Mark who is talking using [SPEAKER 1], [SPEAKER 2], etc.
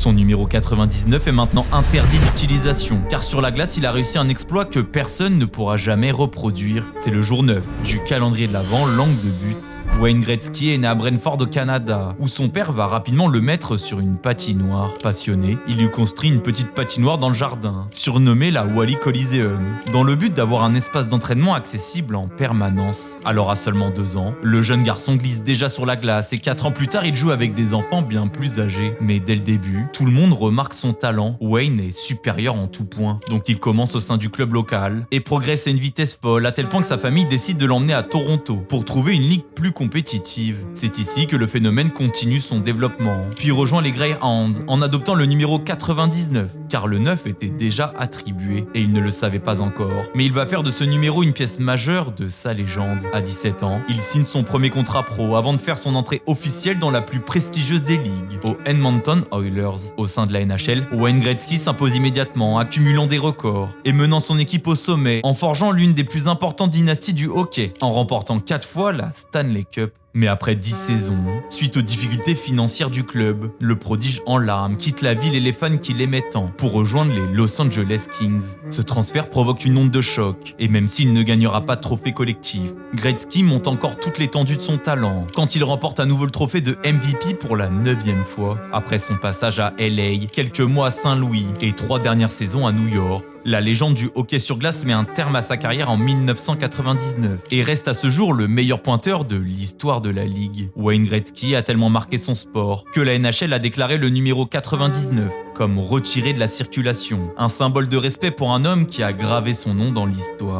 [SPEAKER 1] Son numéro 99 est maintenant interdit d'utilisation, car sur la glace, il a réussi un exploit que personne ne pourra jamais reproduire. C'est le jour 9 du calendrier de l'Avent, l'angle de but. Wayne Gretzky est né à Brantford au Canada, où son père va rapidement le mettre sur une patinoire. Passionné, il lui construit une petite patinoire dans le jardin, surnommée la Wally Coliseum, dans le but d'avoir un espace d'entraînement accessible en permanence. Alors à seulement 2 ans, le jeune garçon glisse déjà sur la glace et 4 ans plus tard, il joue avec des enfants bien plus âgés. Mais dès le début, tout le monde remarque son talent. Wayne est supérieur en tout point, donc il commence au sein du club local et progresse à une vitesse folle, à tel point que sa famille décide de l'emmener à Toronto pour trouver une ligue plus compétitive. C'est ici que le phénomène continue son développement, puis rejoint les Greyhounds en adoptant le numéro 99, car le 9 était déjà attribué et il ne le savait pas encore. Mais il va faire de ce numéro une pièce majeure de sa légende. À 17 ans, il signe son premier contrat pro avant de faire son entrée officielle dans la plus prestigieuse des ligues, aux Edmonton Oilers. Au sein de la NHL, Wayne Gretzky s'impose immédiatement, accumulant des records et menant son équipe au sommet en forgeant l'une des plus importantes dynasties du hockey, en remportant 4 fois la Stanley Cup. Mais après 10 saisons, suite aux difficultés financières du club, le prodige en larmes quitte la ville et les fans qui l'aimaient tant pour rejoindre les Los Angeles Kings. Ce transfert provoque une onde de choc, et même s'il ne gagnera pas de trophée collectif, Gretzky monte encore toute l'étendue de son talent quand il remporte à nouveau le trophée de MVP pour la 9e fois. Après son passage à LA, quelques mois à Saint-Louis et 3 dernières saisons à New York, la légende du hockey sur glace met un terme à sa carrière en 1999 et reste à ce jour le meilleur pointeur de l'histoire de la ligue. Wayne Gretzky a tellement marqué son sport que la NHL a déclaré le numéro 99 comme retiré de la circulation, un symbole de respect pour un homme qui a gravé son nom dans l'histoire.